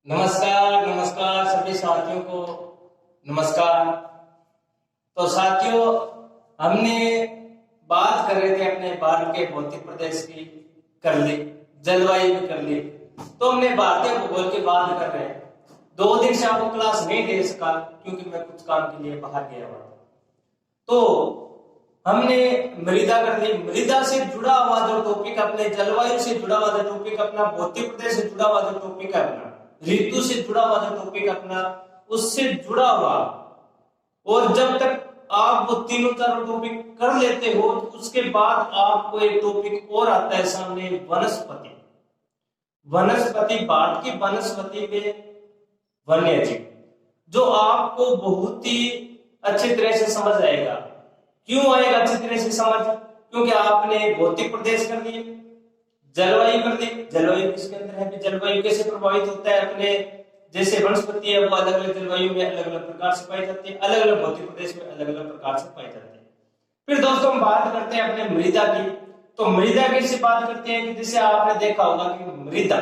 नमस्कार नमस्कार सभी साथियों को नमस्कार। तो साथियों, हमने बात कर रहे थे अपने भारत के भौतिक प्रदेश की, कर ली, जलवायु भी कर ली। तो हमने भारतीय भूगोल की बात कर रहे हैं। 2 दिन से आपको क्लास नहीं दे सका क्योंकि मैं कुछ काम के लिए बाहर गया हुआ। तो हमने मृदा कर ली। मृदा से जुड़ा हुआ जो टॉपिक, अपने जलवायु से जुड़ा हुआ जो टॉपिक, अपना भौतिक प्रदेश से जुड़ा हुआ जो टॉपिक है, अपना ऋतु से जुड़ा हुआ जो टॉपिक अपना, उससे जुड़ा हुआ, और जब तक आप वो तीनों चारों टॉपिक कर लेते हो तो उसके बाद आपको एक टॉपिक और आता है सामने, वनस्पति। वनस्पति, भारत की वनस्पति में वन्य जीव, जो आपको बहुत ही अच्छी तरह से समझ आएगा। क्यों आएगा अच्छी तरह से समझ? क्योंकि आपने भौतिक प्रदेश कर लिए, जलवायु कर दी। जलवायु किसके अंदर है? जलवायु कैसे प्रभावित होता है अपने, जैसे वनस्पति है वो अलग अलग जलवायु में अलग अलग प्रकार से पाई जाती है, अलग अलग भौतिक प्रदेश में अलग अलग प्रकार से पाई जाती है। फिर दोस्तों हम बात करते हैं अपने मृदा की। तो मृदा की से बात करते हैं कि जैसे आपने देखा होगा कि मृदा,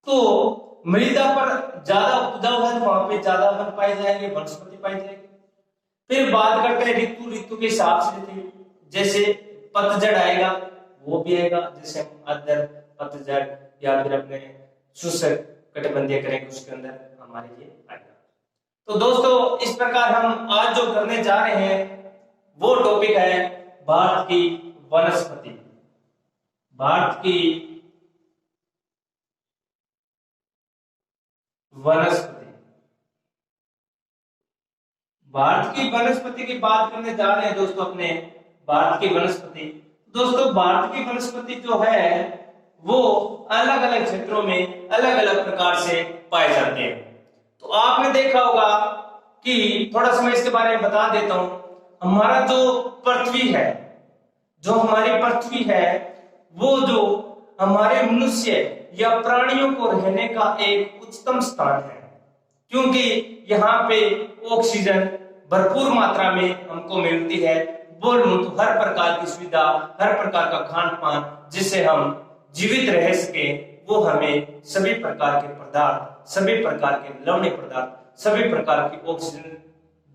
तो मृदा पर ज्यादा उपजाऊ है तो वहां पे ज्यादा वन पाए जाएंगे, वनस्पति पाई जाएगी। फिर बात करते हैं ऋतु। ऋतु के हिसाब से जैसे पतझड़ आएगा वो भी आएगा, जैसे हम अदर पतझड़ या फिर अपने शुष्क कटिबंधीय करेंगे उसके अंदर हमारे ये आएगा। तो दोस्तों इस प्रकार हम आज जो करने जा रहे हैं वो टॉपिक है भारत की वनस्पति। भारत की वनस्पति, भारत की वनस्पति की बात करने जा रहे हैं दोस्तों अपने भारत की वनस्पति। दोस्तों भारत की वनस्पति जो है वो अलग अलग क्षेत्रों में अलग अलग प्रकार से पाए जाते हैं। तो आपने देखा होगा कि, थोड़ा सा मैं इसके बारे में बता देता हूं, हमारा जो पृथ्वी है, जो हमारी पृथ्वी है, वो जो हमारे मनुष्य या प्राणियों को रहने का एक उच्चतम स्थान है, क्योंकि यहाँ पे ऑक्सीजन भरपूर मात्रा में हमको मिलती है। बोलूं तो हर प्रकार की सुविधा, हर प्रकार का खान पान जिससे हम जीवित रह सके, वो हमें सभी प्रकार के पदार्थ, सभी प्रकार के लवणीय पदार्थ, सभी प्रकार की ऑक्सीजन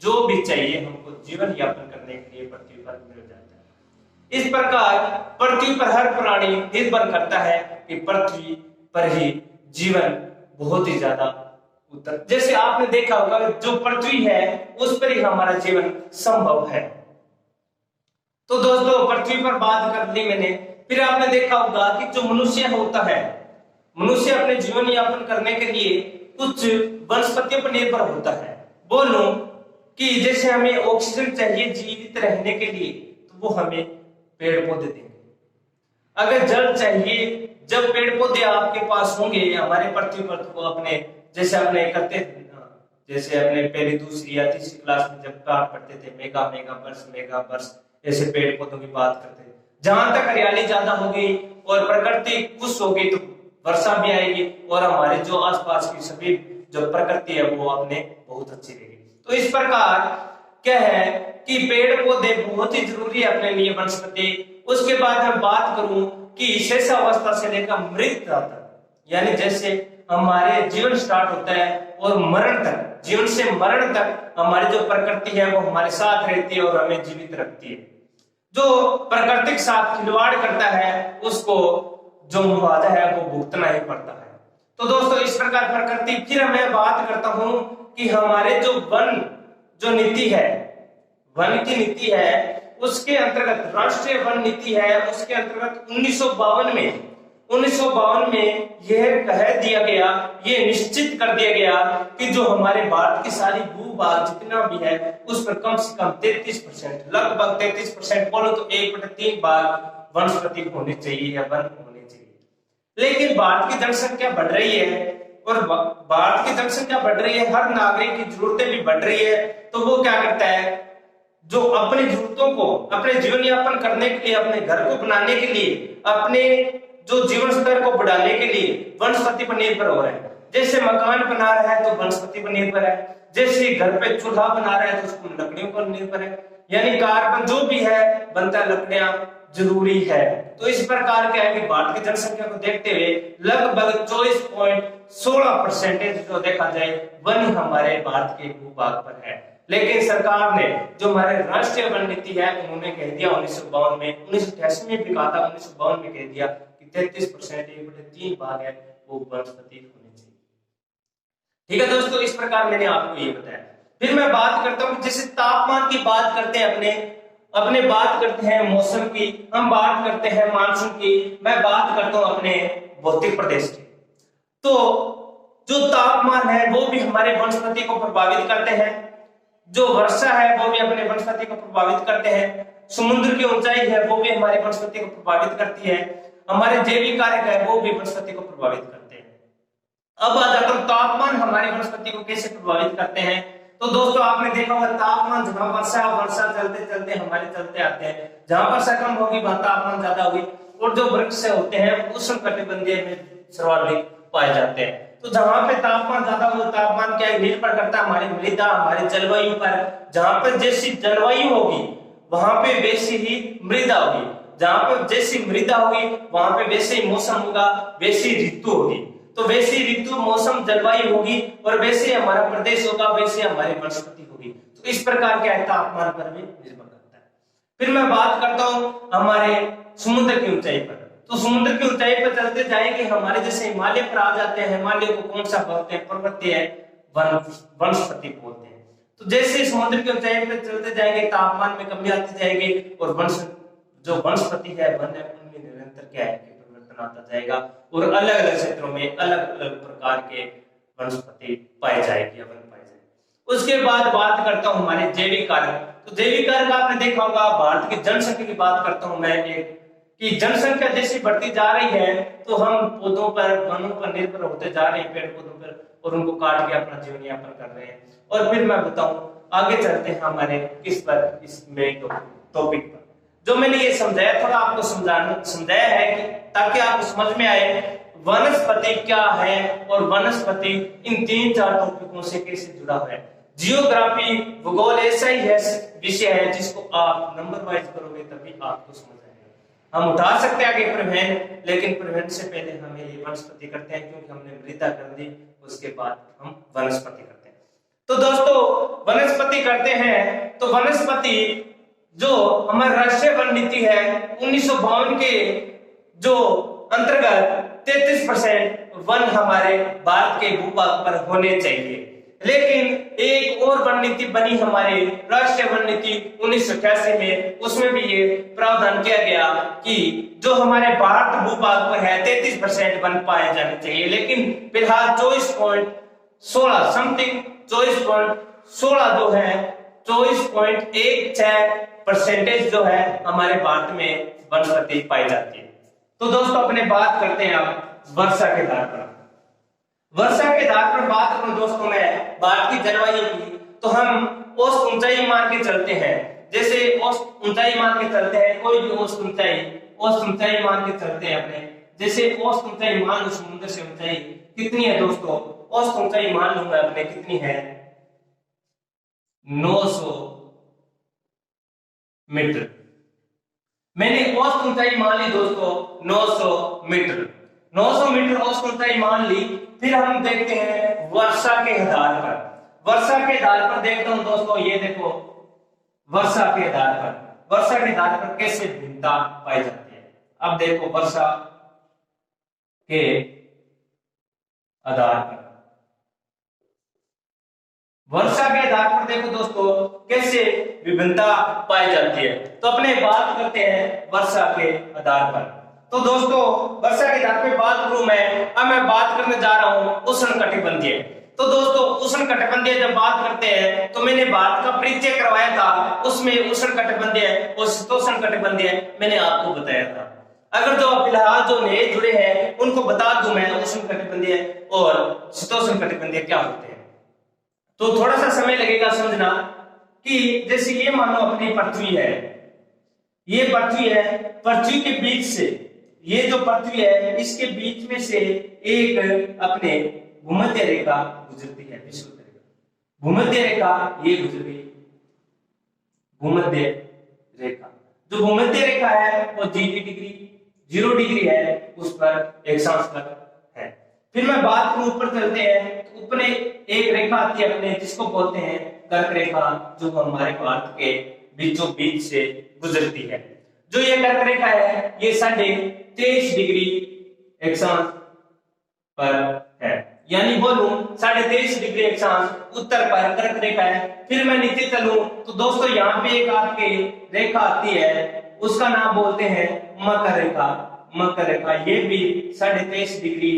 जो भी चाहिए हमको जीवन यापन करने के लिए पृथ्वी पर मिल जाता है। इस प्रकार पृथ्वी पर हर प्राणी निर्भर करता है कि पृथ्वी पर ही जीवन बहुत ही ज्यादा उत्तर, जैसे आपने देखा होगा जो पृथ्वी है उस पर ही हमारा जीवन संभव है। तो दोस्तों पृथ्वी पर बात कर ली मैंने। फिर आपने देखा होगा कि जो मनुष्य होता है, मनुष्य अपने जीवन यापन करने के लिए कुछ वनस्पतियों पर निर्भर होता है। बोलूं कि जैसे हमें ऑक्सीजन चाहिए जीवित रहने के लिए, तो वो हमें पेड़ पौधे देंगे। अगर जल चाहिए, जब पेड़ पौधे आपके पास होंगे हमारे पृथ्वी पर, तो अपने जैसे अपने करते थे, जैसे अपने पहली दूसरी या तीसरी क्लास में जब बात पढ़ते थे, मेगा वर्ष ऐसे पेड़ पौधों की बात करते थे। जहां तक हरियाली ज्यादा होगी और प्रकृति खुश होगी तो वर्षा भी आएगी और हमारे जो आसपास की सभी जो प्रकृति है वो अपने बहुत अच्छी रहेगी। तो इस प्रकार क्या है कि पेड़ पौधे बहुत ही जरूरी है अपने लिए, वनस्पति। उसके बाद मैं बात करूं कि शेषावस्था से लेकर मृत्यु तक, यानी जैसे हमारे जीवन स्टार्ट होता है और मरण तक, जीवन से मरण तक हमारी जो प्रकृति है वो हमारे साथ रहती है और हमें जीवित रखती है। जो प्रकृति के साथ खिलवाड़ करता है उसको जो मुआवजा है वो भुगतना ही पड़ता है। तो दोस्तों इस प्रकार प्रकृति। फिर मैं बात करता हूं कि हमारे जो वन जो नीति है, वन की नीति है, उसके अंतर्गत राष्ट्रीय वन नीति है, उसके अंतर्गत 1952 में यह कह दिया गया, ये निश्चित कर दिया गया कि जो हमारे भारत की सारी भूभाग जितना भी है उस पर कम से कम 33%, लगभग 33%, बोलो तो 1/3 भाग वनस्पति होनी चाहिए या वन होने चाहिए। लेकिन भारत की जनसंख्या बढ़ रही है और भारत की जनसंख्या बढ़ रही है, हर नागरिक की जरूरतें भी बढ़ रही है। तो वो क्या करता है, जो अपनी जरूरतों को, अपने जीवन यापन करने के लिए, अपने घर को बनाने के लिए, अपने जो जीवन स्तर को बढ़ाने के लिए वनस्पति पर निर्भर हो रहा है। जैसे मकान बना रहा है तो वनस्पति पर निर्भर है, जैसे घर पे चूल्हा बना रहा है तो उसको लकड़ियों पर निर्भर है, यानी कार्बन जो भी है बनता है लकड़ियां जरूरी है। तो इस प्रकार क्या है कि भारत की जनसंख्या को देखते हुए लगभग 24.16% जो देखा जाए वन हमारे भारत के भूभाग पर है। लेकिन सरकार ने जो हमारे राष्ट्रीय वन नीति है उन्होंने कह दिया 1952 में, 1988 में भी कहा था, 1952 में कह दिया कि 33% 1/3 भाग है वो वनस्पति होने चाहिए। ठीक है दोस्तों, इस प्रकार मैंने आपको ये बताया। फिर मैं बात करता हूँ जैसे तापमान की बात करते हैं, अपने बात करते हैं मौसम की, हम बात करते हैं मानसून की, मैं बात करता हूँ अपने भौतिक प्रदेश की। तो जो तापमान है वो भी हमारे वनस्पति को प्रभावित करते हैं, जो वर्षा है वो भी अपने वनस्पति को प्रभावित करते हैं, समुद्र की ऊंचाई है वो भी हमारी वनस्पति को प्रभावित करती है, हमारे जैविक कारक है वो भी वनस्पति को प्रभावित करते हैं। अब आ जाता हूं तापमान हमारी वनस्पति को कैसे प्रभावित करते हैं। तो दोस्तों आपने देखा होगा तापमान जहां वर्षा चलते चलते हमारे चलते आते हैं, जहां वर्षा कम होगी वहां तापमान ज्यादा होगी, और जो वृक्ष होते हैं उष्णकटिबंधीय में सर्वाधिक पाए जाते हैं। तो जहां पे तापमान ज्यादा हो, तापमान क्या निर्भर करता है हमारी मृदा, हमारी जलवायु पर। जहां पर जैसी जलवायु होगी वहां पे वैसी ही मृदा होगी, जहां पर जैसी मृदा होगी वहां पे वैसे ही मौसम होगा, वैसी ऋतु होगी। तो वैसी ऋतु मौसम जलवायु होगी और वैसे हमारा प्रदेश होगा, वैसे हमारी वनस्पति होगी। तो इस प्रकार क्या है तापमान पर भी निर्भर करता है। फिर मैं बात करता हूं हमारे समुद्र की ऊंचाई पर। तो समुद्र की ऊंचाई पर चलते जाएंगे, हमारे जैसे हिमालय पर आ जाते हैं, हिमालय को कौन सा बोलते हैं, पर्वतीय वनस्पति बोलते हैं। तो जैसे समुद्र की ऊंचाई पर चलते जाएंगे तापमान में कमी आती जाएगी और जो वनस्पति है वन है उनमें निरंतर क्या है परिवर्तन आता जाएगा और अलग अलग क्षेत्रों में अलग अलग प्रकार के वनस्पति पाए जाएगी या वन पाए जाएगी। उसके बाद बात करता हूं हमारे जैविक कारक। तो जैविक कारक आपने देखा होगा, भारत की जनसंख्या की बात करता हूं मैं एक, कि जनसंख्या जैसी बढ़ती जा रही है तो हम पौधों पर, वनों पर निर्भर होते जा रहे हैं, पेड़ पौधों पर, और उनको काट के अपना जीवन यापन कर रहे हैं। और फिर मैं बताऊं आगे चलते हैं हमारे किस पर, इस मेन टॉपिक पर। जो मैंने ये समझाया थोड़ा आपको समझाया है कि ताकि आपको समझ में आए वनस्पति क्या है और वनस्पति इन 3-4 टॉपिकों से कैसे जुड़ा हुआ है। जियोग्राफी भूगोल ऐसा ही है विषय है जिसको आप नंबर वाइज करोगे तभी आपको समझ आएगा। हम उठा सकते हैं आगे प्रवहन, लेकिन प्रवहन से पहले हमें ये वनस्पति करते हैं क्योंकि हमने मृदा कर दी, उसके बाद हम वनस्पति करते हैं। तो दोस्तों वनस्पति करते हैं तो वनस्पति जो हमारी राष्ट्रीय वन नीति है 1952 के जो अंतर्गत 33% वन हमारे भारत के भूभाग पर होने चाहिए। लेकिन एक और वन नीति बनी हमारी राष्ट्रीय वन नीति 1988 में, उसमें भी ये प्रावधान किया गया कि जो हमारे भारत भूभाग पर है 33% वन पाए जाने चाहिए। लेकिन फिलहाल 24.16 समथिंग 24.16 जो है 24.16% जो है हमारे भारत में वनस्पति पाई जाती है। तो दोस्तों अपने बात करते हैं आप वर्षा के आधार पर। वर्षा के आधार पर बात करूं दोस्तों मैं भारत की जलवायु की, तो हम औसत ऊंचाई मान के चलते हैं। जैसे औसत ऊंचाई मान के चलते हैं, कोई भी औसत ऊंचाई मान के चलते हैं अपने। जैसे औसत ऊंचाई मान लो, समुद्र से ऊंचाई कितनी है दोस्तों, औसत ऊंचाई मान लूंगा अपने कितनी है 900 मीटर। मैंने औसत ऊंचाई मान ली दोस्तों 900 मीटर। 900 मीटर औसत ऊंचाई मान ली। फिर हम देखते हैं वर्षा के आधार पर। वर्षा के आधार पर देखता हूं दोस्तों, ये देखो वर्षा के आधार पर कैसे भिन्नता पाई जाती है। अब देखो वर्षा के आधार पर देखो दोस्तों कैसे विभिन्नता पाई जाती है। तो अपने बात करते हैं वर्षा के आधार पर। तो दोस्तों वर्षा के आधार पर बात करूं मैं, अब मैं बात करने जा रहा हूं उष्णकटिबंधीय। तो दोस्तों उष्णकटिबंधीय जब बात करते हैं तो मैंने भारत का परिचय करवाया था, उसमें उष्णकटिबंधीय और शीतोष्णकटिबंधीय मैंने आपको बताया था। अगर जो फिलहाल जो नए जुड़े हैं उनको बता दूं मैं उष्णकटिबंधीय और शीतोष्णकटिबंधीय क्या होते हैं। तो थोड़ा सा समय लगेगा समझना कि जैसे ये मानो अपनी पृथ्वी है, ये पृथ्वी है, पृथ्वी के बीच से ये जो पृथ्वी है इसके बीच में से एक अपने भूमध्य रेखा गुजरती है, विषुवत रेखा। भूमध्य रेखा ये गुजरी, भूमध्य रेखा। जो भूमध्य रेखा है वो 0 डिग्री है, उस पर अक्षांश पर है। फिर मैं बात करूं ऊपर चलते हैं, तो ऊपर एक रेखा आती है अपने, जिसको बोलते हैं कर्क रेखा, जो हमारे भारत के बीचों बीच से गुजरती है। जो ये कर्क रेखा है ये 23.5 डिग्री अक्षांश पर है, यानी बोलूं 23.5 डिग्री अक्षांश उत्तर पर कर्क रेखा है। फिर मैं नीचे चलूं तो दोस्तों यहाँ पे एक आपके रेखा आती है, उसका नाम बोलते हैं मकर रेखा। मकर रेखा ये भी 23.5 डिग्री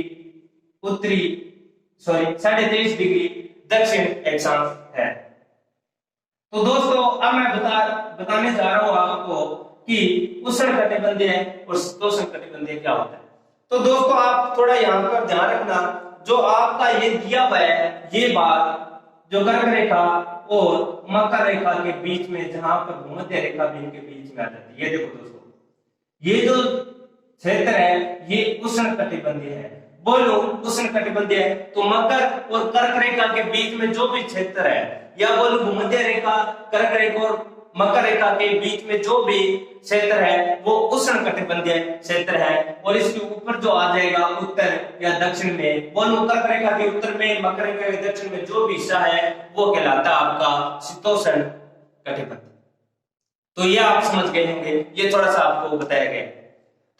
23.5 डिग्री दक्षिण अक्षांश है। तो दोस्तों अब मैं बताने जा रहा हूं आपको कि उष्णकटिबंधीय और शीतोष्णकटिबंधीय क्या होता है। तो दोस्तों आप थोड़ा यहाँ पर ध्यान रखना, जो आपका ये दिया हुआ है ये बात, जो कर्क रेखा और मकर रेखा के बीच में, जहां पर भूमध्य रेखा भी इनके बीच में आ जाती है, ये देखो दोस्तों, ये जो क्षेत्र है ये उष्णकटिबंधीय है। बोलो उष्णकटिबंधीय है तो मकर और कर्क रेखा के बीच में जो भी क्षेत्र है, या बोलो भूमध्य रेखा, कर्क रेखा और मकर रेखा के बीच में जो भी क्षेत्र है वो उष्णकटिबंधीय क्षेत्र है। और इसके ऊपर जो आ जाएगा उत्तर या दक्षिण में, बोलो कर्क रेखा के उत्तर में, मकर रेखा के दक्षिण में जो भी हिस्सा है वो कहलाता है आपका शीतोष्ण कटिबंध। तो ये आप समझ गए होंगे, ये थोड़ा सा आपको बताया गया।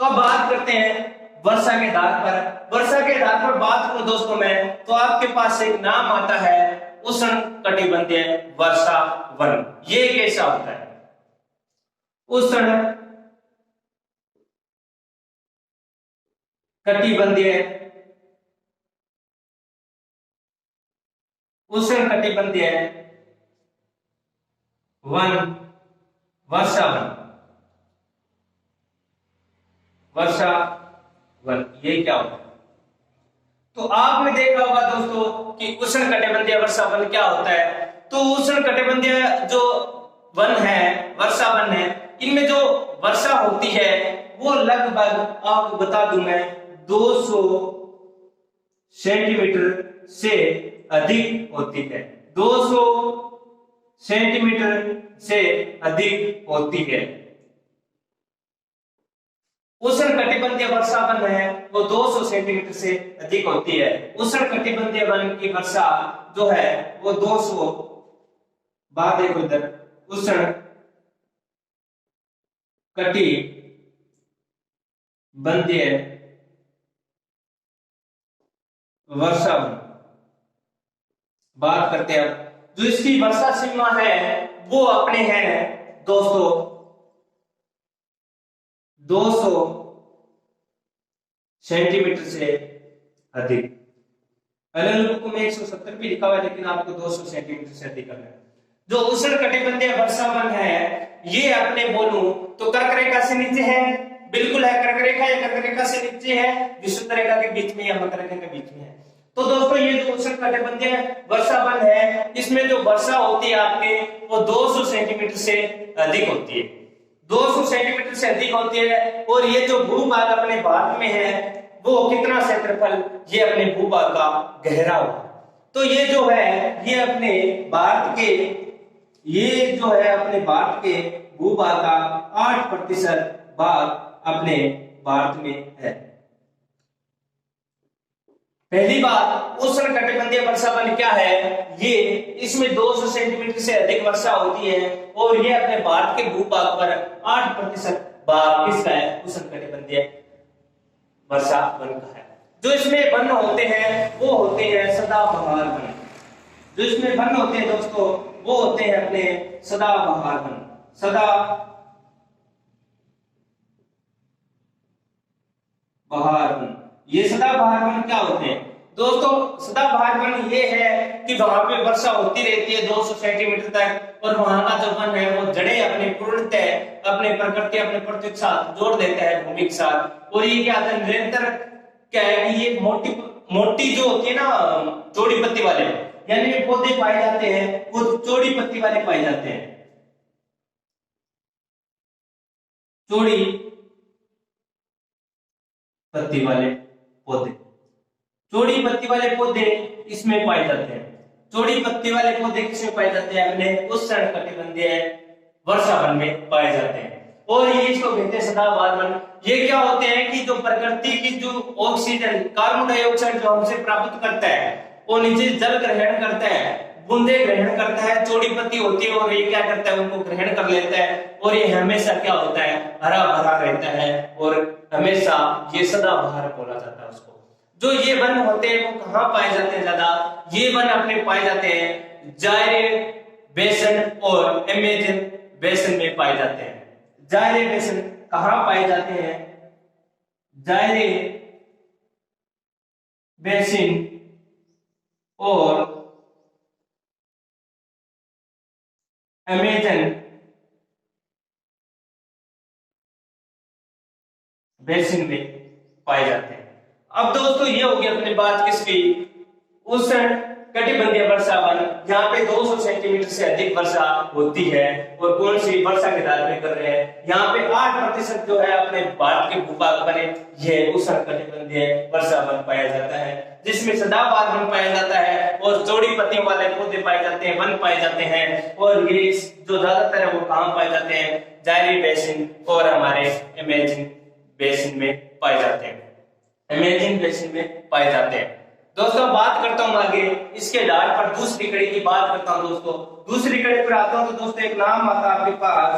तो अब बात करते हैं वर्षा के आधार पर। वर्षा के आधार पर बात करूं दोस्तों मैं, तो आपके पास एक नाम आता है उष्णकटिबंधीय वर्षा वन। ये कैसा होता है? उष्णकटिबंधीय वन, वर्षा वन, वर्षा वन, ये क्या होता है? तो आपने देखा होगा दोस्तों कि उष्णकटिबंधीय वर्षा वन क्या होता है। तो उष्णकटिबंधीय जो वन है, वर्षा वन है, इनमें जो वर्षा होती है वो लगभग आपको बता दूं मैं 200 सेंटीमीटर से अधिक होती है। 200 सेंटीमीटर से अधिक होती है। उष्णकटिबंधीय वर्षा वन है वो 200 सेंटीमीटर से अधिक होती है। उष्णकटिबंधीय वन की वर्षा जो है वो 200 बात देखो इधर, उष्णकटिबंधीय वर्षा वन बात करते हैं। जो इसकी वर्षा सीमा है वो अपने हैं दोस्तों 200 सेंटीमीटर से अधिक। अलग में 170 भी लिखा हुआ है, लेकिन आपको 200 सेंटीमीटर से अधिक करना है। जो उष्णकटिबंधीय वर्षा वन है ये अपने बोलूं तो कर्क रेखा से नीचे है, बिल्कुल है कर्क रेखा, या कर्क रेखा से नीचे है, विषुवत रेखा के बीच में या मकर रेखा के बीच में है। तो दोस्तों ये जो उष्णकटिबंधीय वर्षा वन है, इसमें जो वर्षा होती है आपके वो 200 सेंटीमीटर से अधिक होती है। 200 सेंटीमीटर से अधिक होती है। और ये जो भूभाग अपने भारत में है वो कितना क्षेत्रफल, ये अपने भूभाग का गहराव। तो ये जो है ये अपने भारत के, ये जो है अपने भारत के भूभाग का 8% भाग अपने भारत में है। पहली बात, उष्णकटिबंधीय वर्षा वन क्या है, ये इसमें 200 सेंटीमीटर से अधिक वर्षा होती है और ये अपने भारत के भूभाग पर 8% भाग किसका है, उष्णकटिबंधीय वर्षा वन का है। जो इसमें वन होते हैं वो होते हैं सदाबहार वन। जो इसमें वन होते हैं दोस्तों वो होते हैं अपने सदाबहार वन। सदाबहार वन, ये सदाबहार वन क्या होते हैं दोस्तों? सदाबहार वन ये है कि वहां पे वर्षा होती रहती है 200 सेंटीमीटर तक, और वहां का जो वन है वो जड़ें अपने पूर्णतः अपने प्रकृति, अपने पृथ्वी के साथ जोड़ देता है, भूमि के साथ। और ये क्या होता है, निरंतर क्या है कि ये मोटी जो होती है ना, चौड़ी पत्ती वाले, यानी पौधे पाए जाते हैं वो चौड़ी पत्ती वाले पाए जाते हैं। चौड़ी पत्ती वाले पौधे, चौड़ी पत्ती वाले पौधे इसमें पाए जाते हैं। चौड़ी पत्ती वाले पौधे किसमें पाए जाते हैं? अपने उष्णकटिबंधीय वर्षा वन में पाए जाते हैं। और ये इसको कहते हैं सदाबहार वन। ये क्या होते हैं कि जो प्रकृति की जो ऑक्सीजन कार्बन डाइऑक्साइड जो हमसे प्राप्त करता है वो नीचे जल ग्रहण करता है, बूंदे ग्रहण करता है, चौड़ी पत्ती होती है और ये क्या करता है उनको ग्रहण कर लेता है और ये हमेशा क्या होता है हरा भरा रहता है और हमेशा ये सदाबहार बोला जाता है उसको। जो ये वन होते हैं वो कहाँ पाए जाते हैं ज्यादा? ये वन अपने पाए जाते हैं जायरे बेसन और अमेजन बेसन में पाए जाते हैं। जायरे बेसन कहाँ पाए जाते हैं? जायरे बेसिन और अमेजन बेसिन में पाए जाते हैं। अब दोस्तों ये हो गई अपनी बात किसकी? उष्ण कटिबंधीय वर्षा वन, जहाँ पे 200 सेंटीमीटर से अधिक वर्षा होती है। और कौन सी वर्षा की बात में कर रहे हैं? यहाँ पे 8% जो है अपने भारत के भूभाग पर यह उष्ण कटिबंधीय वर्षा वन पाया जाता है, जिसमें सदाबहार वन पाया जाता है और चौड़ी पत्तियों वाले पौधे पाए जाते हैं, वन पाए जाते हैं। और ये जो ज्यादातर है वो कहाँ पाए जाते हैं? जायरे बेसिन और हमारे अमेजन बेसिन में पाए जाते हैं, अमेजन बेसिन में पाए जाते हैं। दोस्तों बात करता हूं आगे इसके आधार पर दूसरी कड़ी की बात करता हूं। दोस्तों दूसरी कड़ी पर आता हूं तो दोस्तों एक नाम आता है आपके पास।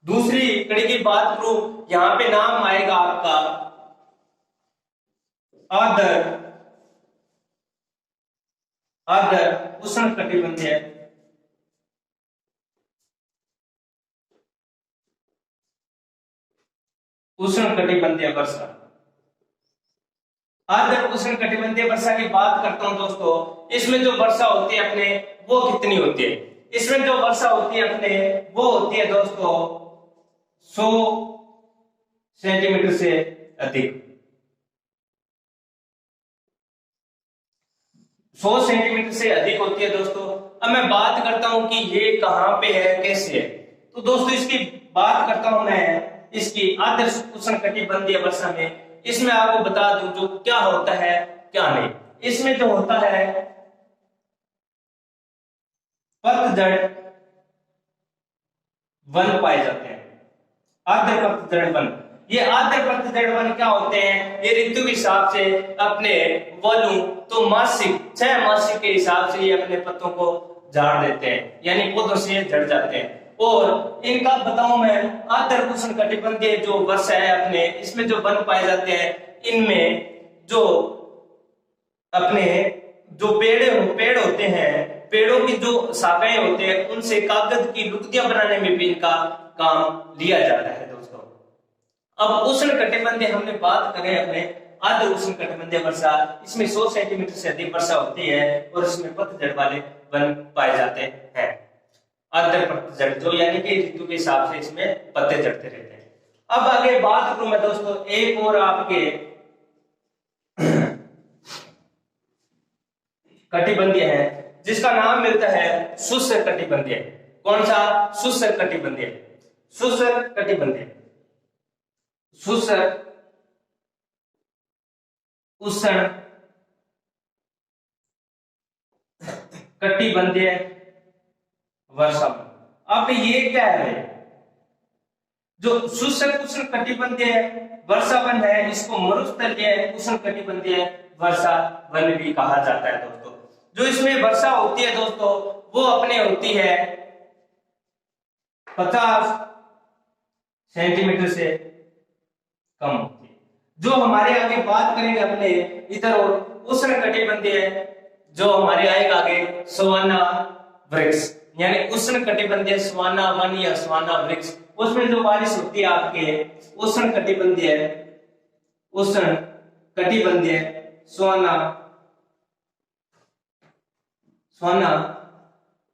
दूसरी कड़ी की बात करूं, यहां पे नाम आएगा आपका आर्द्र उष्ण कटिबंधीय वर्षा। आर्द्र उष्ण कटिबंधीय वर्षा की बात करता हूं दोस्तों, इसमें जो वर्षा होती है अपने वो कितनी होती है? इसमें जो वर्षा होती है अपने वो होती है दोस्तों 100 सेंटीमीटर से अधिक। 100 सेंटीमीटर से अधिक होती है दोस्तों। अब मैं बात करता हूं कि ये कहां पे है, कैसे है। तो दोस्तों इसकी बात करता हूं मैं इसकी आर्द्र उष्ण कटिबंधीय वर्षा में। इसमें आपको बता दूं जो क्या होता है क्या नहीं। इसमें जो होता है पतझड़ वन पाए जाते हैं, आर्द्र पतझड़ वन। ये आर्द्र पतझड़ वन क्या होते हैं? ये ऋतु के हिसाब से अपने बोलूं तो मासिक 6 मासिक के हिसाब से ये अपने पत्तों को झाड़ देते हैं, यानी पौधों से झड़ जाते हैं। और इनका बताऊं मैं आर्द्र उष्ण कटिबंधीय जो वर्षा है अपने, इसमें जो वन पाए जाते हैं इनमें जो अपने जो पेड़ होते हैं, पेड़ों की जो शाखाएं होते हैं उनसे कागज की लुगदियां बनाने में भी इनका काम लिया जाता है दोस्तों। अब उष्ण कटिबंधीय हमने बात करें अपने आर्द्र उष्ण कटिबंधीय वर्षा, इसमें 100 सेंटीमीटर से अधिक वर्षा होती है और इसमें पतझड़ वाले वन पाए जाते हैं। आर्द्र पतझड़ जो यानी कि ऋतु के हिसाब से इसमें पत्ते झड़ते रहते हैं। अब आगे बात करूं मैं दोस्तों एक और आपके कटिबंधीय है जिसका नाम मिलता है शुष्क कटिबंधीय। कौन सा? शुष्क कटिबंधीय। शुष्क कटिबंधीय, शुष्क उष्ण कटिबंधीय वर्षा। अब ये क्या है? जो शुष्क उष्ण कटिबंधीय वर्षा वन है इसको मरुस्थलीय उष्ण कटिबंधीय वर्षा वन भी कहा जाता है दोस्तों। जो इसमें वर्षा होती है दोस्तों वो अपने होती है 50 सेंटीमीटर से कम होती है। जो हमारे आगे बात करेंगे अपने इधर और उष्ण कटिबंधीय जो हमारे आएगा आगे सवाना वृक्ष, यानी उष्ण कटिबंधीय सवाना वन या सवाना वृक्ष। उसमें जो बारिश होती है आपके उष्ण कटिबंधीय सवाना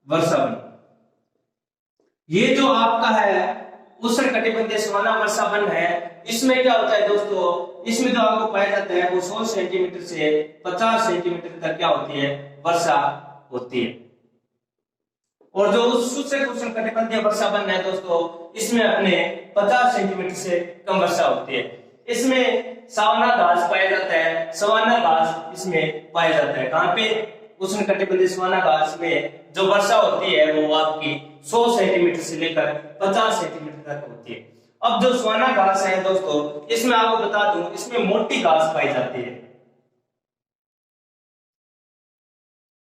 वर्षा वन। ये जो आपका है उष्ण कटिबंधीय सवाना वर्षा वन है, इसमें क्या होता है दोस्तों? इसमें जो आपको पाया जाता है वो 100 सेंटीमीटर से 50 सेंटीमीटर तक क्या होती है? वर्षा होती है। और जो शुष्क उष्ण कटिबंधीय वर्षा वन है दोस्तों इसमें अपने 50 सेंटीमीटर से कम वर्षा होती है। इसमें सवाना घास पाया जाता है, सवाना घास इसमें पाया जाता है। कहां पे? उष्णकटिबंधीय सवाना घास में जो वर्षा होती है वो आपकी 100 सेंटीमीटर से लेकर 50 सेंटीमीटर तक होती है। अब जो सवाना घास है दोस्तों, इसमें आपको बता दूं, इसमें मोटी घास पाई जाती है,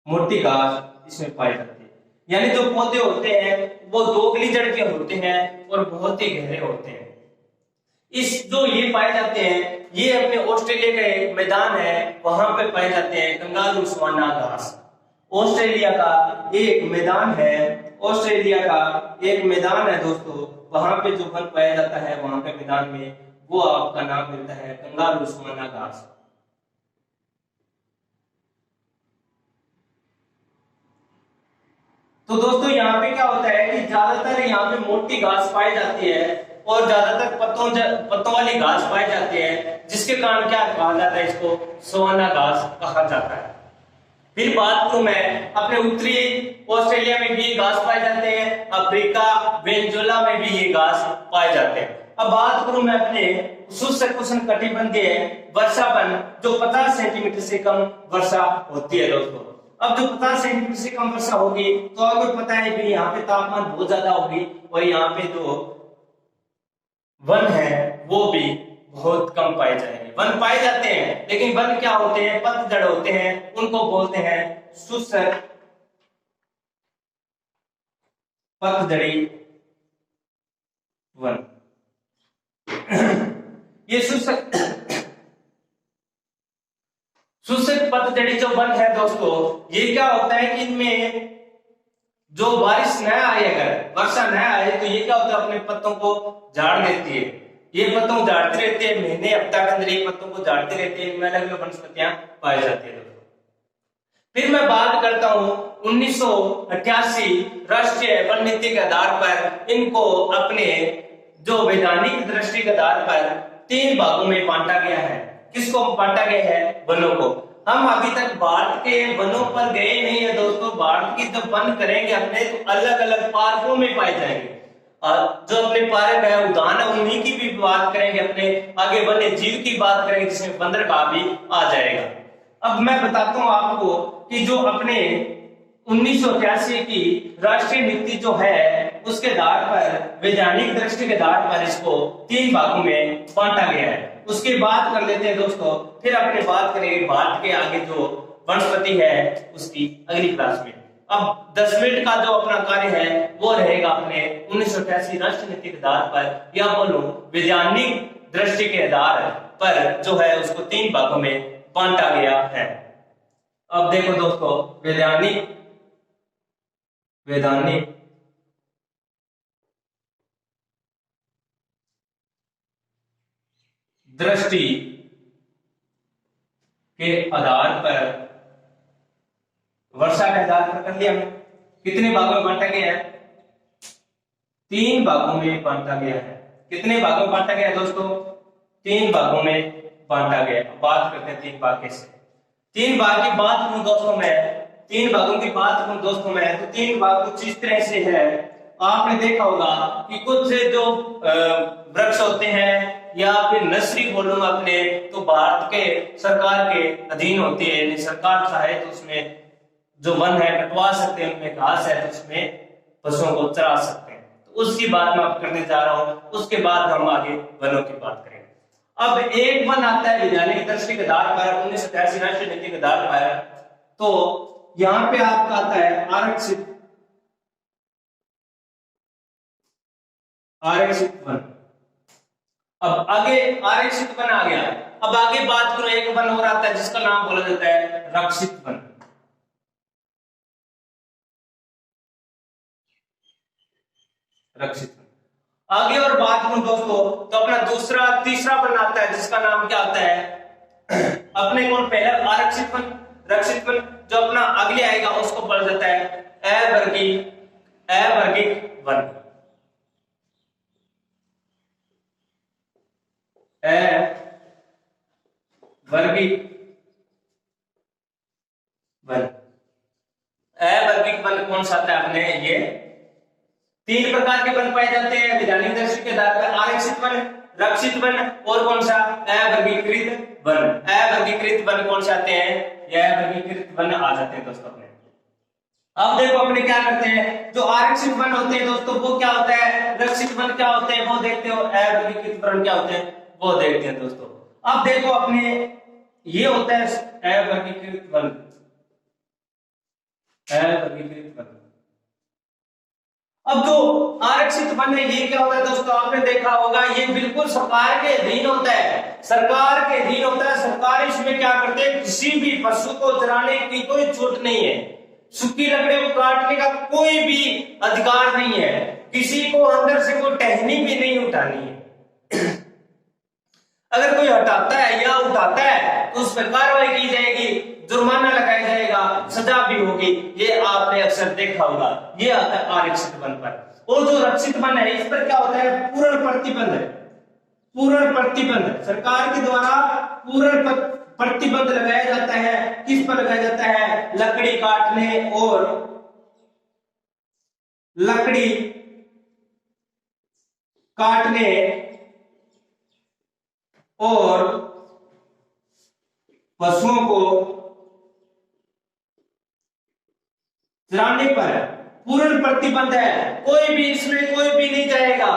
मोटी घास इसमें पाई जाती है। यानी जो पौधे होते हैं वो दोगली जड़ के होते हैं और बहुत ही गहरे होते हैं। इस जो ये पाए जाते हैं, ये अपने ऑस्ट्रेलिया का एक मैदान है, वहां पे पाए जाते हैं कंगारू सवाना घास। ऑस्ट्रेलिया का एक मैदान है, ऑस्ट्रेलिया का एक मैदान है दोस्तों, वहां पे जो वन पाया जाता है, वहां पे मैदान में, वो आपका नाम मिलता है कंगारू सवाना घास। तो दोस्तों यहाँ पे क्या होता है कि ज्यादातर यहाँ पे मोटी घास पाई जाती है और ज्यादातर पत्तों वाली घास पाई जाती है, जिसके कारण क्या कहा जाता है, इसको सवाना घास कहा जाता है। फिर बात करूं मैं अपने उत्तरी ऑस्ट्रेलिया में भी ये घास पाए जाते हैं, अफ्रीका वेनेजुएला में भी ये घास पाए जाते हैं। अब बात करूं मैं अपने शुष्क उष्णकटिबंधीय वर्षावन जो 50 सेंटीमीटर से कम वर्षा होती है दोस्तों। अब जो 50 सेंटीमीटर से कम वर्षा होगी तो आपको पता है कि यहाँ पे तापमान बहुत ज्यादा होगी और यहाँ पे जो वन है वो भी बहुत कम पाए जाएंगे। वन पाए जाते हैं लेकिन वन क्या होते हैं, पतझड़ होते हैं, उनको बोलते हैं शुष्क पतझड़ी वन। ये शुष्क पतझड़ी जो वन है दोस्तों, ये क्या होता है कि इनमें जो बारिश न आए, अगर वर्षा न आए तो ये क्या होता है, अपने पत्तों को झाड़ देती है। ये पत्तों को झाड़ती रहती है, महीने हफ्ता के अंदर ये पत्तों को झाड़ती रहती है। इनमें अलग अलग वनस्पतियां पाई जाती है दोस्तों। फिर मैं बात करता हूं 1988 राष्ट्रीय वन नीति के आधार पर इनको अपने जो वैधानिक दृष्टि के आधार पर 3 भागों में बांटा गया है। किसको बांटा गया है? वनों को। हम अभी तक भारत के वनों पर गए नहीं है दोस्तों। भारत की जब वन करेंगे अपने तो अलग अलग पार्कों में पाए जाएंगे। जो अपने पार्क है उद्यान है उन्हीं की भी बात करेंगे, अपने आगे वन्य जीव की बात करेंगे जिसमें बंदरगाह भी आ जाएगा। अब मैं बताता हूं आपको कि जो अपने 1983 की राष्ट्रीय नीति जो है उसके आधार पर वैज्ञानिक दृष्टि के आधार पर इसको 3 भागों में बांटा गया है। उसकी बात कर लेते हैं दोस्तों, फिर अपने बात करेंगे भारत के आगे जो वनस्पति है उसकी अगली क्लास में। अब 10 मिनट का जो अपना कार्य है वो रहेगा अपने 1988 राष्ट्रीय नीति के आधार पर, या बोलो वैज्ञानिक दृष्टि के आधार पर जो है उसको 3 भागों में बांटा गया है। अब देखो दोस्तों, वैज्ञानिक दृष्टि के आधार पर, वर्षा के आधार पर कर लिया हमने। कितने भागों में बांटा गया है? 3 भागों में बांटा गया है। कितने भागों में बांटा गया है दोस्तों? 3 भागों में बांटा गया। बात करते हैं 3 भाग कैसे। 3 भाग की बात करूं दोस्तों मैं, 3 भागों की बात करूं दोस्तों मैं, तो 3 भाग कुछ इस तरह से है। आपने देखा होगा कि कुछ जो वृक्ष होते हैं या फिर नर्सरी बोलूंगा अपने, तो भारत के सरकार के अधीन होती है। सरकार चाहे तो उसमें जो वन है कटवा सकते हैं, उनमें घास है तो उसमें पशुओं को चरा सकते हैं। तो उसकी बात मैं अब करने जा रहा हूं। उसके बाद हम आगे वनों की बात करेंगे। अब एक वन आता है वैज्ञानिक दृष्टि के आधार पर 1988 राष्ट्रीय नीति के आधार पर, तो यहां पे आपका आता है आरक्षित वन। अब आगे आरक्षित वन आ गया। अब आगे बात करो, एक वन और आता है जिसका नाम बोला जाता है रक्षित वन। रक्षित वन आगे और बात करूं दोस्तों, तो अपना तीसरा वन आता है जिसका नाम क्या आता है अपने कौन पहला आरक्षित वन, रक्षित वन। जो अपना अगले आएगा उसको बोला जाता है अवर्गीक वन। अवर्गीक वन। अवर्गीक वन कौन सा आता है अपने? ये 3 प्रकार के वन पाए जाते हैं वैज्ञानिक दृष्टि के आधार पर, आरक्षित वन, रक्षित वन और कौन सा? अवर्गीकृत वन, अवर्गीकृत वन कौन से आते हैं, यह वर्गीकृत वन आ जाते हैं दोस्तों अपने। अब देखो अपने क्या करते हैं, जो आरक्षित वन होते हैं दोस्तों वो क्या होता है, रक्षित वन क्या होते हैं वो देखते हो, अवर्गीकृत वन क्या होते हैं वो देखते हैं दोस्तों। अब देखो अपने ये होता है अवर्गीकृत वन, अवर्गीकृत वन। अब जो आरक्षित वन है ये क्या होता है दोस्तों, आपने देखा होगा ये बिल्कुल सरकार के अधीन होता है, सरकार के अधीन होता है। सरकार इसमें क्या करते हैं, किसी भी पशु को चराने की कोई छूट नहीं है, सूखी लकड़ी को काटने का कोई भी अधिकार नहीं है, किसी को अंदर से कोई टहनी भी नहीं उठानी है। अगर कोई हटाता है या उठाता है तो उस पर कार्रवाई की जाएगी, जुर्माना लगाया जाएगा, सजा भी होगी। ये आपने अक्सर देखा होगा। ये आता है आरक्षित वन पर। और जो रक्षित वन है इस पर क्या होता है, पूर्ण प्रतिबंध है, पूर्ण प्रतिबंध सरकार के द्वारा पूर्ण प्रतिबंध लगाया जाता है। किस पर लगाया जाता है, लकड़ी काटने और लकड़ी काटने और पशुओं को चराने पर पूर्ण प्रतिबंध है। कोई भी इसमें कोई भी नहीं जाएगा,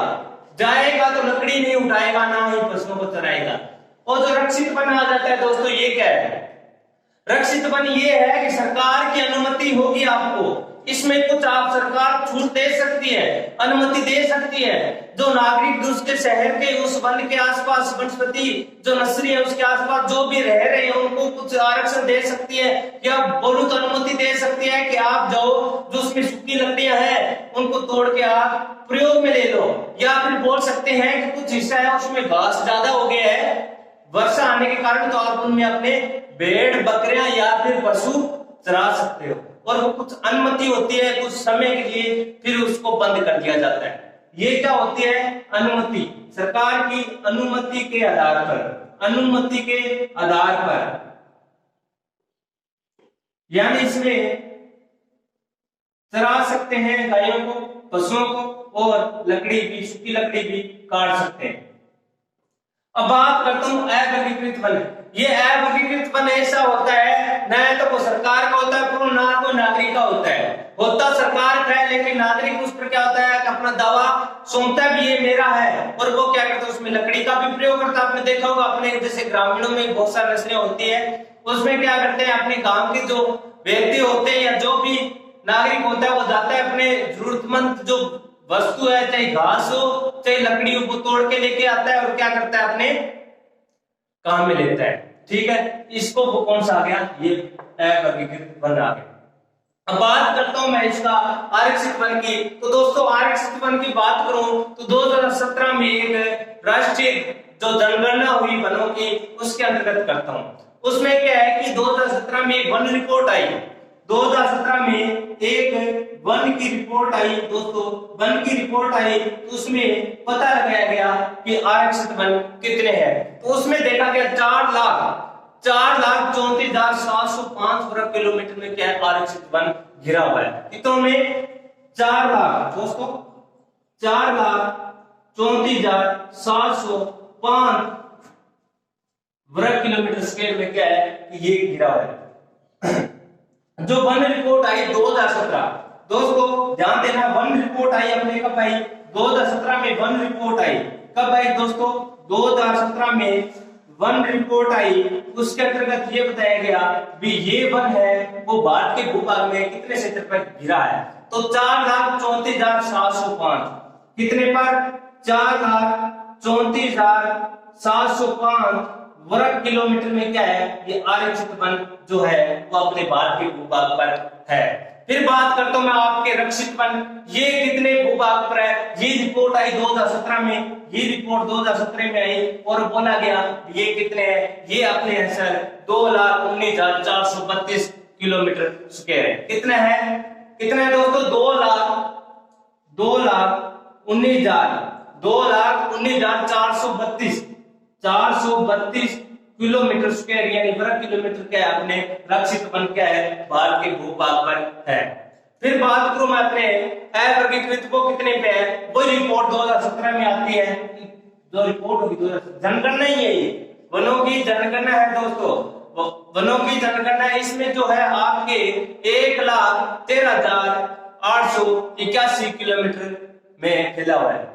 जाएगा तो लकड़ी नहीं उठाएगा, ना ही पशुओं को चराएगा। और जो रक्षित वन आ जाता है दोस्तों ये क्या है, रक्षित वन ये है कि सरकार की अनुमति होगी आपको, इसमें कुछ आप सरकार छूट दे सकती है, अनुमति दे सकती है। जो नागरिक उसके शहर के उस वन के आसपास वनस्पति जो नर्सरी है उसके आसपास जो भी रह रहे हैं उनको कुछ आरक्षण दे सकती है, या बोलूं तो अनुमति दे सकती है कि आप जाओ जो उसमें सूखी लकड़ियां हैं उनको तोड़ के आप प्रयोग में ले लो। या फिर बोल सकते हैं कि कुछ हिस्सा है उसमें घास ज्यादा हो गया है वर्षा आने के कारण, तो आप उनमें अपने भेड़ बकरियां या फिर पशु चरा सकते हो। और वो कुछ अनुमति होती है कुछ समय के लिए, फिर उसको बंद कर दिया जाता है। ये क्या होती है, अनुमति, सरकार की अनुमति के आधार पर, अनुमति के आधार पर, यानी इसमें चरा सकते हैं गायों को, पशुओं को, और लकड़ी भी, सूखी लकड़ी भी काट सकते हैं। अब बात करता हूं अवर्गीकृत वन। ये अवर्गीकृत वन ऐसा होता है न तो वो सरकार का होता है ना कोई नागरिक का होता है। होता सरकार का है लेकिन नागरिक उस पर क्या होता है कि अपना दावा सौंपता भी ये मेरा है, और वो क्या करता है उसमें लकड़ी का भी प्रयोग करता है। आपने देखा होगा अपने जैसे ग्रामीणों में बहुत सारी नस्लें होती है, उसमें क्या करते हैं अपने गांव के जो व्यक्ति होते हैं या जो भी नागरिक होता है वो जाता है अपने जरूरतमंद जो वस्तु है, चाहे घास हो चाहे लकड़ी को तोड़ के लेके आता है और क्या करता है अपने काम में लेता है। ठीक है, इसको वो कौन सा आ गया, ये अवर्गीकृत वन आ गया। अब बात करता हूं मैं इसका आरक्षित वन की। तो दोस्तों आरक्षित वन की बात करूं तो 2017 में एक राष्ट्रीय जो जनगणना हुई वनों की उसके अंतर्गत करता हूं। उसमें क्या है कि 2017 में एक वन रिपोर्ट आई, 2017 में एक वन की रिपोर्ट आई दोस्तों, वन की रिपोर्ट आई तो उसमें पता लगाया गया कि आरक्षित वन कितने हैं। तो उसमें देखा गया 4,34,705 वर्ग किलोमीटर में क्या है आरक्षित वन घिरा हुआ है। कितनों में, 4 लाख दोस्तों, 4,34,705 वर्ग किलोमीटर स्केल में क्या है कि ये घिरा हुआ है। जो वन रिपोर्ट आई 2017, दोस्तों ध्यान देना, वन रिपोर्ट आई अपने कब आई, 2017 में वन रिपोर्ट आई। कब आई दोस्तों, 2017 में वन रिपोर्ट आई। उसके अंतर्गत ये बताया गया भी ये वन है वो भारत के भूभाग में कितने क्षेत्र पर घिरा है। तो 4,34,705 कितने पर, 4,34,705 वर्ग किलोमीटर में क्या है ये आरक्षित वन जो है वो अपने भारत के भूभाग पर है। फिर बात करता हूं मैं आपके रक्षित वन, ये कितने भूभाग पर है। ये रिपोर्ट आई 2017 में, ये रिपोर्ट 2017 में आई और बोला गया ये कितने हैं, ये अपने है सर 2,19,432 किलोमीटर स्क्वायर है। कितना है, कितना है दोस्तों, 2,19,432 किलोमीटर स्क्वायर यानी वर्ग किलोमीटर क्या है अपने रक्षित वन क्या है भारत के भूभाग पर है। फिर बात करूं मैं अपने अवर्गीकृत वो कितने पे है, वो रिपोर्ट 2017 में आती है। जो रिपोर्ट होगी जनगणना ही है ये, वनों की जनगणना है दोस्तों, वनों की जनगणना इसमें जो है आपके 1,13,881 किलोमीटर में फैला हुआ है।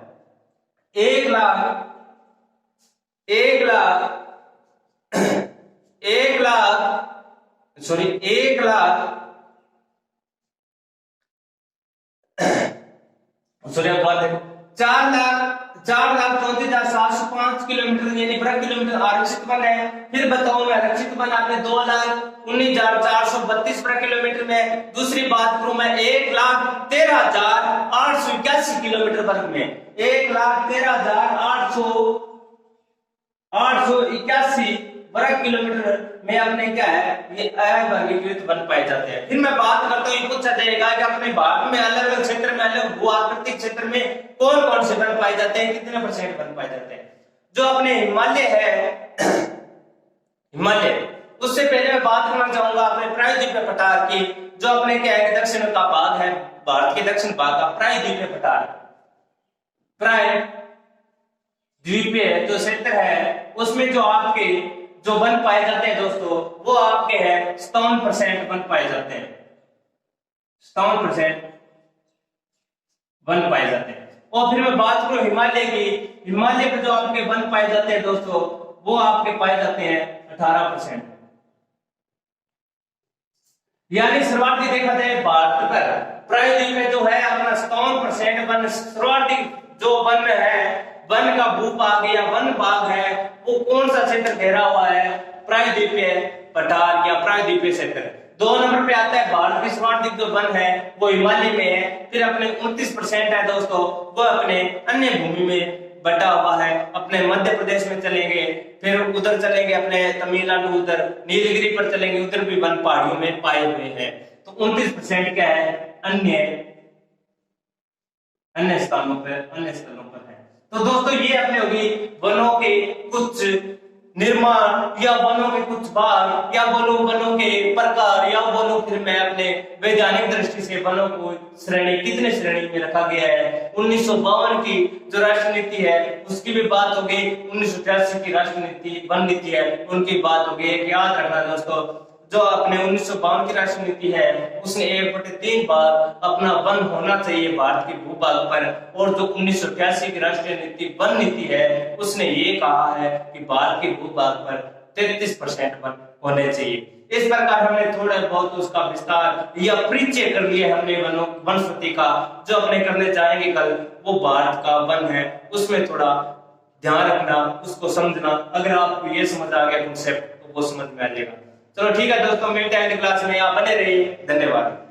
4,34,705 किलोमीटर यानी वर्ग किलोमीटर आरक्षित वन है। फिर बताओ मैं आरक्षित वन आपने 2,19,432 वर्ग किलोमीटर में। दूसरी बात करूं मैं 1,13,881 किलोमीटर वर्ग में, 1,13,881 वर्ग किलोमीटर में अपने क्या है ये अवर्गीकृत वन पाए जाते हैं। फिर मैं बात करता हूँ, ये पूछा जाएगा कि अपने भारत में अलग अलग क्षेत्र में अलग भू आकृतिक क्षेत्र में कौन कौन से वन पाए जाते हैं, कितने % वन पाए जाते हैं। जो अपने हिमालय है हिमालय, उससे पहले मैं बात करना चाहूंगा अपने प्रायद्वीपीय पठार की। जो अपने क्या है दक्षिण का भाग है, भारत के दक्षिण भाग का प्रायद्वीपीय पठार, प्रायद्वीपीय जो क्षेत्र है उसमें जो आपके जो वन पाए जाते हैं दोस्तों वो आपके हैं 57% वन पाए जाते हैं, 57% वन पाए जाते हैं। और फिर मैं बात करूं हिमालय की, हिमालय पे जो आपके वन पाए जाते हैं दोस्तों वो आपके पाए जाते हैं 18%। यानी सर्वाधिक देखा जाए भारत पर प्रायद्वीप में जो है अपना 57% वन, सर्वाधिक जो वन है वन का भूभाग या वन भाग है वो कौन सा क्षेत्र घेरा हुआ है, प्रायद्वीपीय पठार या प्रायद्वीपीय क्षेत्र। 2 नंबर पे आता है भारत की सर्वाधिक जो वन है वो हिमालय में है। फिर अपने 29% है दोस्तों वो अपने अन्य भूमि में बटा हुआ है, अपने मध्य प्रदेश में चलेंगे, फिर उधर चलेंगे अपने तमिलनाडु, उधर नीलगिरी पर चलेंगे, उधर भी वन पहाड़ियों में पाए हुए हैं। तो 29% क्या है अन्य स्थानों पर है। तो दोस्तों ये अपने होगी वनों के कुछ निर्माण या वनों के कुछ भाग या बोलो वनों के प्रकार या बोलो फिर मैं अपने वैज्ञानिक दृष्टि से वनों को श्रेणी कितने श्रेणी में रखा गया है। 1952 की जो राष्ट्रीय नीति है उसकी भी बात होगी, 1988 की राष्ट्रीय नीति वन नीति है उनकी बात होगी। याद रखना दोस्तों जो अपने 1952 की राष्ट्रीय नीति है उसने 1/3 बार अपना वन होना चाहिए भारत के भूभाग पर, और जो 1988 की राष्ट्रीय नीति वन नीति है उसने ये कहा है कि भारत के भूभाग पर 33% वन होने चाहिए। इस प्रकार हमने थोड़ा बहुत उसका विस्तार या परिचय कर लिया हमने वनस्पति का। जो अपने करने जाएंगे कल वो भारत का वन है, उसमें थोड़ा ध्यान रखना, उसको समझना। अगर आपको ये समझ आ गया कॉन्सेप्ट तो वो समझ में आ जाएगा। चलो ठीक है दोस्तों, मिलते हैं अगली क्लास में, आप बने रहिए। धन्यवाद।